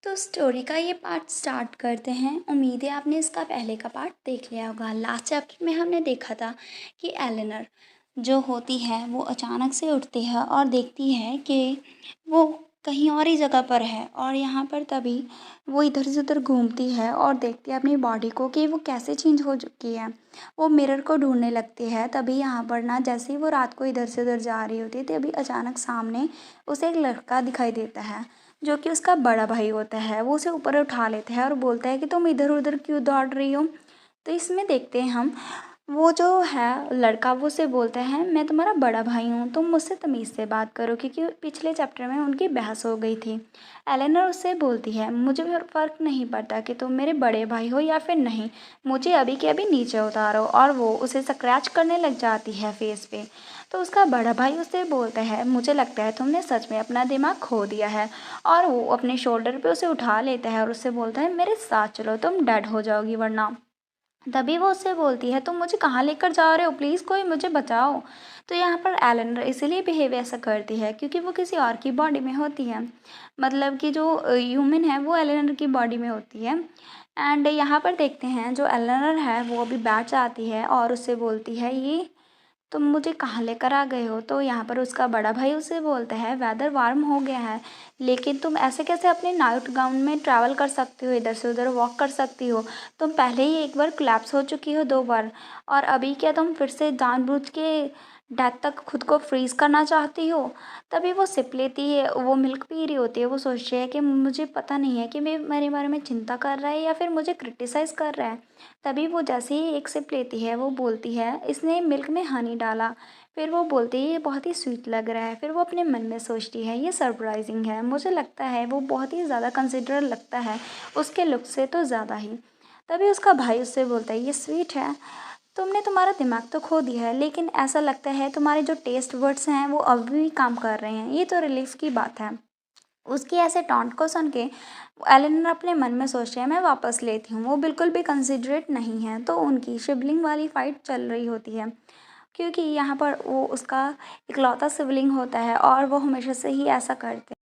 तो स्टोरी का ये पार्ट स्टार्ट करते हैं। उम्मीद है आपने इसका पहले का पार्ट देख लिया होगा। लास्ट चैप्टर में हमने देखा था कि एलेनर जो होती है वो अचानक से उठती है और देखती है कि वो कहीं और ही जगह पर है, और यहाँ पर तभी वो इधर से उधर घूमती है और देखती है अपनी बॉडी को कि वो कैसे चेंज हो चुकी है। वो मिरर को ढूंढने लगती है। तभी यहाँ पर ना, जैसे ही वो रात को इधर से उधर जा रही होती है, तभी अचानक सामने उसे एक लड़का दिखाई देता है जो कि उसका बड़ा भाई होता है। वो उसे ऊपर उठा लेता है और बोलता है कि तुम इधर उधर क्यों दौड़ रही हो। तो इसमें देखते हैं हम, वो जो है लड़का वो उसे बोलता है, मैं तुम्हारा बड़ा भाई हूँ, तुम मुझसे तमीज़ से बात करो, क्योंकि पिछले चैप्टर में उनकी बहस हो गई थी। एलेनर उससे बोलती है, मुझे भी फ़र्क नहीं पड़ता कि तुम मेरे बड़े भाई हो या फिर नहीं, मुझे अभी के अभी नीचे उतारो। और वो उसे स्क्रैच करने लग जाती है फेस पे। तो उसका बड़ा भाई उससे बोलता है, मुझे लगता है तुमने सच में अपना दिमाग खो दिया है। और वो अपने शोल्डर पे उसे उठा लेता है और उससे बोलता है, मेरे साथ चलो, तुम डेड हो जाओगी वरना। तभी वो उससे बोलती है, तुम मुझे कहाँ लेकर जा रहे हो, प्लीज़ कोई मुझे बचाओ। तो यहाँ पर एलेनर इसीलिए बिहेव ऐसा करती है क्योंकि वो किसी और की बॉडी में होती है। मतलब कि जो ह्यूमन है वो एलेनर की बॉडी में होती है। एंड यहाँ पर देखते हैं जो एलेनर है वो अभी बैठ जाती है और उससे बोलती है, ये तुम मुझे कहाँ लेकर आ गए हो। तो यहाँ पर उसका बड़ा भाई उसे बोलता है, वेदर वार्म हो गया है, लेकिन तुम ऐसे कैसे अपने नाइट गाउन में ट्रैवल कर सकती हो, इधर से उधर वॉक कर सकती हो। तुम पहले ही एक बार कोलैप्स हो चुकी हो 2 बार, और अभी क्या तुम फिर से जानबूझ के डेथ तक खुद को फ्रीज करना चाहती हो। तभी वो सिप लेती है, वो मिल्क पी रही होती है। वो सोचती है कि मुझे पता नहीं है कि मैं मेरे बारे में चिंता कर रहा है या फिर मुझे क्रिटिसाइज़ कर रहा है। तभी वो जैसे ही एक सिप लेती है वो बोलती है, इसने मिल्क में हनी डाला। फिर वो बोलती है, ये बहुत ही स्वीट लग रहा है। फिर वो अपने मन में सोचती है, ये सरप्राइजिंग है, मुझे लगता है वो बहुत ही ज़्यादा कंसिडर लगता है उसके लुक से तो ज़्यादा ही। तभी उसका भाई उससे बोलता है, ये स्वीट है, तुमने तुम्हारा दिमाग तो खो दिया है, लेकिन ऐसा लगता है तुम्हारे जो टेस्ट वर्ड्स हैं वो अभी भी काम कर रहे हैं, ये तो रिलीफ की बात है। उसकी ऐसे टॉन्ट को सुन के एलेनर अपने मन में सोचती है, मैं वापस लेती हूँ। वो बिल्कुल भी कंसिडरेट नहीं है। तो उनकी शिवलिंग वाली फाइट चल रही होती है, क्योंकि यहाँ पर वो उसका इकलौता सिबलिंग होता है और वो हमेशा से ही ऐसा करते हैं।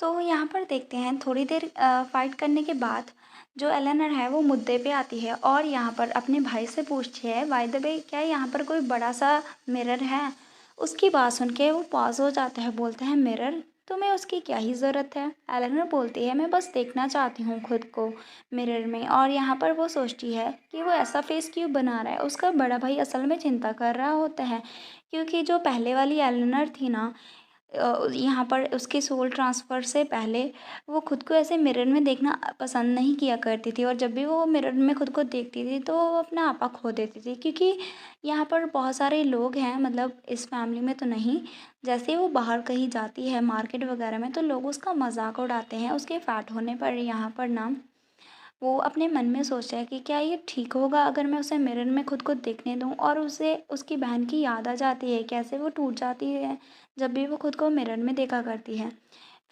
तो यहाँ पर देखते हैं थोड़ी देर फाइट करने के बाद जो एलेनर है वो मुद्दे पे आती है और यहाँ पर अपने भाई से पूछती है, बाय द वे क्या यहाँ पर कोई बड़ा सा मिरर है। उसकी बात सुन के वो पॉज हो जाता है, बोलता है, मिरर, तुम्हें उसकी क्या ही ज़रूरत है। एलेनर बोलती है, मैं बस देखना चाहती हूँ खुद को मिरर में। और यहाँ पर वो सोचती है कि वो ऐसा फेस क्यों बना रहा है। उसका बड़ा भाई असल में चिंता कर रहा होता है, क्योंकि जो पहले वाली एलेनर थी ना, यहाँ पर उसके सोल ट्रांसफ़र से पहले वो खुद को ऐसे मिरर में देखना पसंद नहीं किया करती थी। और जब भी वो मिरर में खुद को देखती थी तो वो अपना आपा खो देती थी, क्योंकि यहाँ पर बहुत सारे लोग हैं, मतलब इस फैमिली में तो नहीं। जैसे वो बाहर कहीं जाती है मार्केट वगैरह में तो लोग उसका मजाक उड़ाते हैं उसके फैट होने पर। यहाँ पर ना वो अपने मन में सोचता है कि क्या ये ठीक होगा अगर मैं उसे मिरर में खुद को देखने दूँ। और उसे उसकी बहन की याद आ जाती है, कैसे वो टूट जाती है जब भी वो खुद को मिरर में देखा करती है।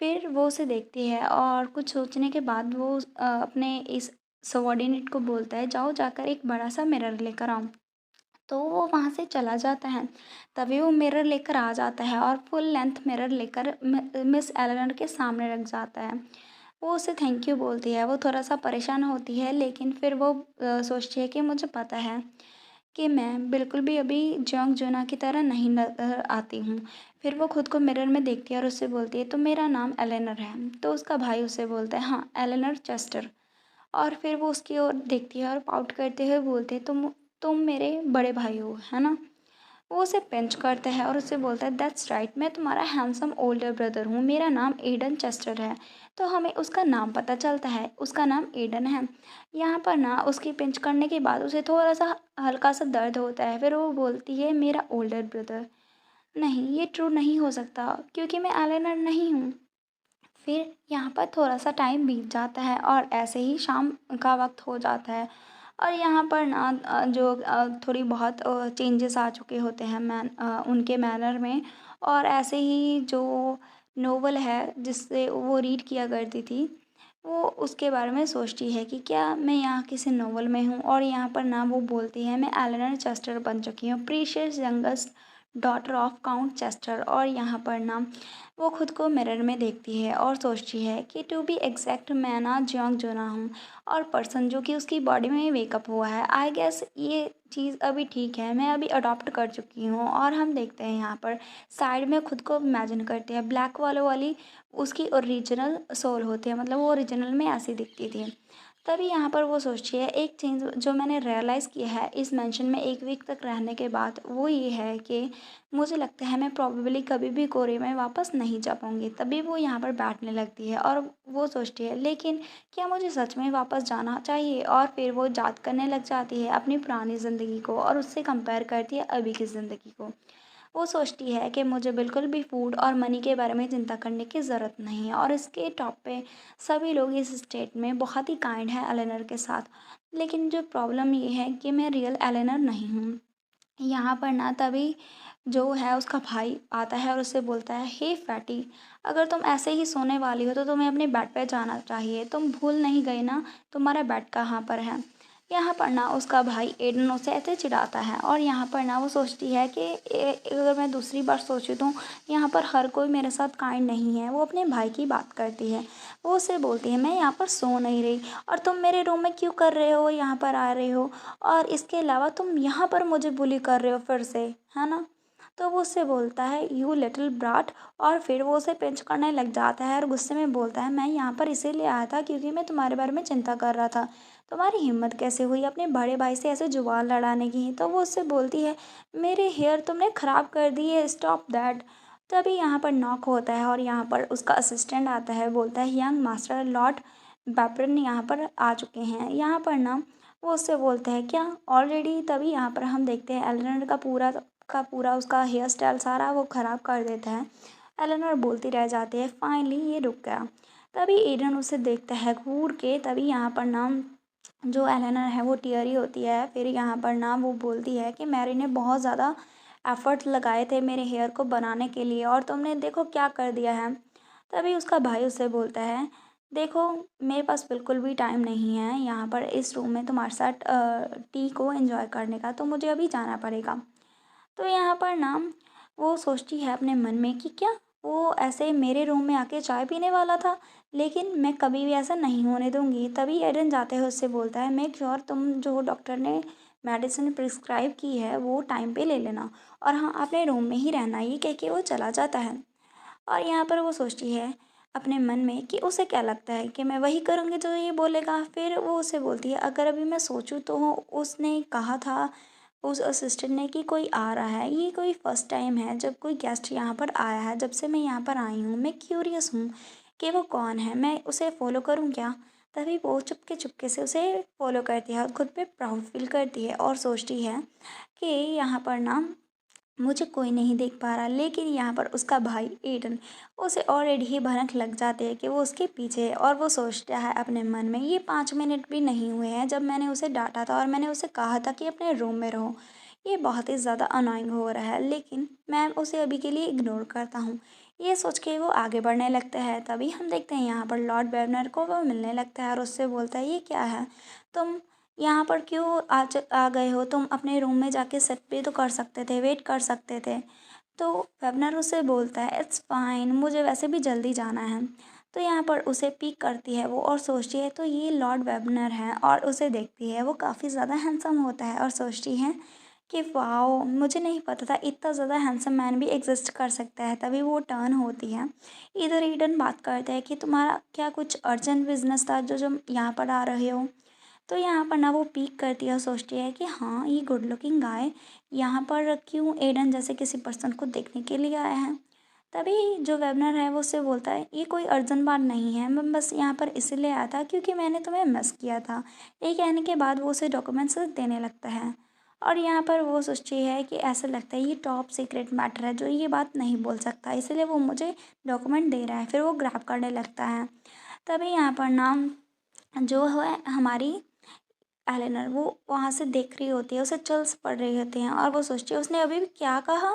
फिर वो उसे देखती है और कुछ सोचने के बाद वो अपने इस सबॉर्डिनेट को बोलता है, जाओ जाकर एक बड़ा सा मिरर लेकर आओ। तो वो वहाँ से चला जाता है। तभी वो मिरर लेकर आ जाता है और फुल लेंथ मिरर लेकर मिस एलेनर के सामने रख जाता है। वो उसे थैंक यू बोलती है। वो थोड़ा सा परेशान होती है, लेकिन फिर वो सोचती है कि मुझे पता है कि मैं बिल्कुल भी अभी जंग जुना की तरह नहीं नज़र आती हूँ। फिर वो खुद को मिरर में देखती है और उससे बोलती है, तो मेरा नाम एलेनर है। तो उसका भाई उसे बोलता है, हाँ, एलेनर चेस्टर। और फिर वो उसकी ओर देखती है और पाउट करते हुए बोलते हैं, तुम मेरे बड़े भाई हो, है ना। वो उसे पिंच करता है और उससे बोलता है, दैट्स राइट, मैं तुम्हारा हैंडसम ओल्डर ब्रदर हूँ, मेरा नाम एडन चेस्टर है। तो हमें उसका नाम पता चलता है, उसका नाम एडन है। यहाँ पर ना उसकी पिंच करने के बाद उसे थोड़ा सा हल्का सा दर्द होता है। फिर वो बोलती है, मेरा ओल्डर ब्रदर, नहीं, ये ट्रू नहीं हो सकता क्योंकि मैं एलेनर नहीं हूँ। फिर यहाँ पर थोड़ा सा टाइम बीत जाता है और ऐसे ही शाम का वक्त हो जाता है। और यहाँ पर ना जो थोड़ी बहुत चेंजेस आ चुके होते हैं उनके मैनर में। और ऐसे ही जो नोवेल है जिससे वो रीड किया करती थी, वो उसके बारे में सोचती है कि क्या मैं यहाँ किसी नोवेल में हूँ। और यहाँ पर ना वो बोलती है, मैं एलेनर चेस्टर बन चुकी हूँ, precious youngest daughter of count Chester. और यहाँ पर ना वो खुद को मिरर में देखती है और सोचती है कि टू बी एग्जैक्ट मैं ना जियोंग जुना हूँ, और पर्सन जो कि उसकी बॉडी में वेकअप हुआ है। आई गेस ये चीज़ अभी ठीक है, मैं अभी अडॉप्ट कर चुकी हूँ। और हम देखते हैं यहाँ पर साइड में खुद को इमेजिन करते हैं, ब्लैक वालों वाली उसकी ओरिजिनल सोल होती है, मतलब वो ओरिजिनल में ऐसी दिखती थी। तभी यहाँ पर वो सोचती है, एक चीज़ जो मैंने रियलाइज़ किया है इस मेंशन में 1 वीक तक रहने के बाद, वो ये है कि मुझे लगता है मैं प्रोबेबली कभी भी कोरिया में वापस नहीं जा पाऊँगी। तभी वो यहाँ पर बैठने लगती है और वो सोचती है, लेकिन क्या मुझे सच में वापस जाना चाहिए? और फिर वो याद करने लग जाती है अपनी पुरानी ज़िंदगी को और उससे कंपेयर करती है अभी की ज़िंदगी को। वो सोचती है कि मुझे बिल्कुल भी फूड और मनी के बारे में चिंता करने की ज़रूरत नहीं है, और इसके टॉप पे सभी लोग इस स्टेट में बहुत ही काइंड है एलेनर के साथ। लेकिन जो प्रॉब्लम ये है कि मैं रियल एलेनर नहीं हूँ। यहाँ पर ना तभी जो है उसका भाई आता है और उससे बोलता है, हे फैटी, अगर तुम ऐसे ही सोने वाली हो तो तुम्हें अपने बेड पे जाना चाहिए। तुम भूल नहीं गई ना तुम्हारा बेड कहाँ पर है? यहाँ पर ना उसका भाई एडन उसे ऐसे चिढ़ाता है, और यहाँ पर ना वो सोचती है कि अगर मैं दूसरी बार सोचूं तो यहाँ पर हर कोई मेरे साथ काइंड नहीं है। वो अपने भाई की बात करती है, वो उसे बोलती है, मैं यहाँ पर सो नहीं रही और तुम मेरे रूम में क्यों कर रहे हो, यहाँ पर आ रहे हो, और इसके अलावा तुम यहाँ पर मुझे बुली कर रहे हो फिर से, है ना? तो वो उससे बोलता है, यू लिटिल ब्राट, और फिर वो उसे पिंच करने लग जाता है और गुस्से में बोलता है, मैं यहाँ पर इसीलिए आया था क्योंकि मैं तुम्हारे बारे में चिंता कर रहा था। तुम्हारी हिम्मत कैसे हुई अपने बड़े भाई से ऐसे जुबान लड़ाने की? तो वो उससे बोलती है, मेरे हेयर तुमने ख़राब कर दिए, स्टॉप दैट। तभी यहाँ पर नॉक होता है और यहाँ पर उसका असिस्टेंट आता है, बोलता है, यंग मास्टर लॉर्ड बैपरन यहाँ पर आ चुके हैं। यहाँ पर ना वो उससे बोलते हैं, क्या ऑलरेडी? तभी यहाँ पर हम देखते हैं एलेनर का पूरा उसका हेयर स्टाइल सारा वो ख़राब कर देता है। एलेनर बोलती रह जाती है, फाइनली ये रुक गया। तभी एडन उसे देखता है घूर के। तभी यहाँ पर ना जो एलेनर है वो टीयरी होती है। फिर यहाँ पर ना वो बोलती है कि मैरी ने बहुत ज़्यादा एफ़र्ट्स लगाए थे मेरे हेयर को बनाने के लिए, और तुमने देखो क्या कर दिया है। तभी उसका भाई उससे बोलता है, देखो मेरे पास बिल्कुल भी टाइम नहीं है यहाँ पर इस रूम में तुम्हारे साथ टी को एंजॉय करने का, तो मुझे अभी जाना पड़ेगा। तो यहाँ पर ना वो सोचती है अपने मन में कि क्या वो ऐसे मेरे रूम में आके चाय पीने वाला था, लेकिन मैं कभी भी ऐसा नहीं होने दूंगी। तभी एडन जाते हुए उससे बोलता है, मेक श्योर तुम जो डॉक्टर ने मेडिसिन प्रिस्क्राइब की है वो टाइम पे ले लेना, और हाँ अपने रूम में ही रहना। ये कह के वो चला जाता है। और यहाँ पर वो सोचती है अपने मन में कि उसे क्या लगता है कि मैं वही करूँगी जो ये बोलेगा। फिर वो उसे बोलती है, अगर अभी मैं सोचूं तो उसने कहा था उस असिस्टेंट ने कि कोई आ रहा है, ये कोई फर्स्ट टाइम है जब कोई गेस्ट यहाँ पर आया है। जब से मैं यहाँ पर आई हूँ मैं क्यूरियस हूँ कि वो कौन है, मैं उसे फॉलो करूँ क्या? तभी वो चुपके चुपके से उसे फॉलो करती है और खुद पे प्राउड फील करती है और सोचती है कि यहाँ पर ना मुझे कोई नहीं देख पा रहा। लेकिन यहाँ पर उसका भाई एडन, उसे ऑलरेडी ही भनक लग जाती है कि वो उसके पीछे है, और वो सोचता है अपने मन में, ये 5 मिनट भी नहीं हुए हैं जब मैंने उसे डांटा था और मैंने उसे कहा था कि अपने रूम में रहो। ये बहुत ही ज़्यादा अनोइंग हो रहा है, लेकिन मैं उसे अभी के लिए इग्नोर करता हूँ। ये सोच के वो आगे बढ़ने लगता है। तभी हम देखते हैं यहाँ पर लॉर्ड वेर्नर को वो मिलने लगता है और उससे बोलता है, ये क्या है, तुम यहाँ पर क्यों आ गए हो? तुम अपने रूम में जाके सेट पे तो कर सकते थे, वेट कर सकते थे। तो वेबनर उसे बोलता है, इट्स फाइन, मुझे वैसे भी जल्दी जाना है। तो यहाँ पर उसे पिक करती है वो और सोचती है तो ये लॉर्ड वेबनर है, और उसे देखती है वो काफ़ी ज़्यादा हैंडसम होता है और सोचती है कि वाओ, मुझे नहीं पता था इतना ज़्यादा हैंडसम मैन भी एग्जिस्ट कर सकता है। तभी वो टर्न होती है। इधर ईडन बात करता है कि तुम्हारा क्या कुछ अर्जेंट बिजनेस था जो जो यहाँ पर आ रहे हो? तो यहाँ पर ना वो पीक करती है और सोचती है कि हाँ ये गुड लुकिंग गाय यहाँ पर क्यों एडन जैसे किसी पर्सन को देखने के लिए आया है। तभी जो वेबनर है वो उससे बोलता है, ये कोई अर्जेंट बात नहीं है, मैं बस यहाँ पर इसीलिए आया था क्योंकि मैंने तुम्हें मिस किया था। ये कहने के बाद वो उसे डॉक्यूमेंट्स देने लगता है, और यहाँ पर वो सोचती है कि ऐसा लगता है ये टॉप सीक्रेट मैटर है जो ये बात नहीं बोल सकता, इसलिए वो मुझे डॉक्यूमेंट दे रहा है। फिर वो ग्रैब करने लगता है। तभी यहाँ पर नाम जो है हमारी एलेनर, वो वहाँ से देख रही होती है, उसे चिल्स पड़ रही होती हैं और वो सोचती है उसने अभी भी क्या कहा।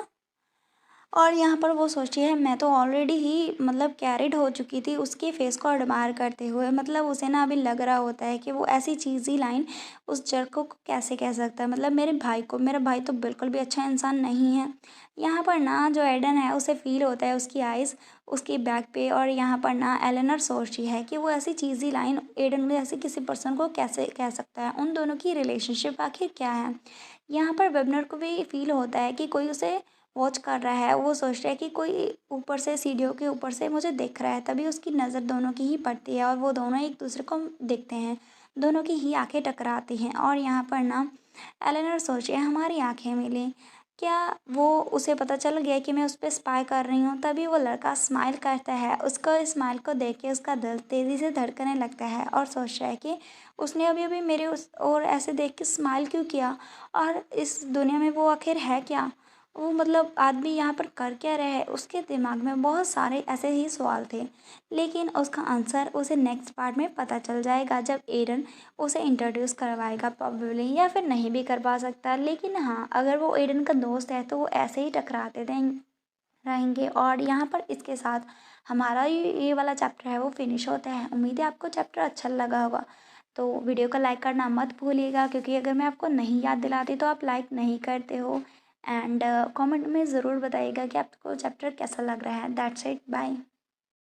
और यहाँ पर वो सोचती है मैं तो ऑलरेडी ही मतलब कैरिड हो चुकी थी उसके फेस को एडमायर करते हुए। मतलब उसे ना अभी लग रहा होता है कि वो ऐसी चीज़ी लाइन उस जरको को कैसे कह सकता है, मतलब मेरे भाई को, मेरा भाई तो बिल्कुल भी अच्छा इंसान नहीं है। यहाँ पर ना जो एडन है उसे फील होता है उसकी आइज़ उसकी बैक पे, और यहाँ पर ना एलेनर सोचती है कि वो ऐसी चीज़ी लाइन एडन जैसे किसी पर्सन को कैसे कह सकता है, उन दोनों की रिलेशनशिप आखिर क्या है। यहाँ पर वेबनर को भी फील होता है कि कोई उसे वॉच कर रहा है। वो सोच रहा है कि कोई ऊपर से सीढ़ियों के ऊपर से मुझे देख रहा है। तभी उसकी नज़र दोनों की ही पड़ती है और वो दोनों एक दूसरे को देखते हैं। दोनों की ही आंखें टकराती हैं और यहाँ पर ना एलेनर सोचे हमारी आंखें मिली। क्या वो उसे पता चल गया कि मैं उस पर स्पाई कर रही हूँ। तभी वो लड़का स्माइल करता है। उसको स्माइल को देख के उसका दिल तेज़ी से धड़कने लगता है और सोच रहा है कि उसने अभी अभी मेरे उस और ऐसे देख के स्माइल क्यों किया, और इस दुनिया में वो आखिर है क्या। वो मतलब आदमी यहाँ पर कर क्या रहा है। उसके दिमाग में बहुत सारे ऐसे ही सवाल थे, लेकिन उसका आंसर उसे नेक्स्ट पार्ट में पता चल जाएगा जब एडन उसे इंट्रोड्यूस करवाएगा प्रॉब्लली, या फिर नहीं भी करवा सकता। लेकिन हाँ, अगर वो एडन का दोस्त है तो वो ऐसे ही टकराते रहेंगे। और यहाँ पर इसके साथ हमारा ये वाला चैप्टर है वो फिनिश होता है। उम्मीद है आपको चैप्टर अच्छा लगा होगा। तो वीडियो को लाइक करना मत भूलिएगा, क्योंकि अगर मैं आपको नहीं याद दिलाती तो आप लाइक नहीं करते हो। एंड कमेंट में ज़रूर बताइएगा कि आपको चैप्टर कैसा लग रहा है। That's it, bye.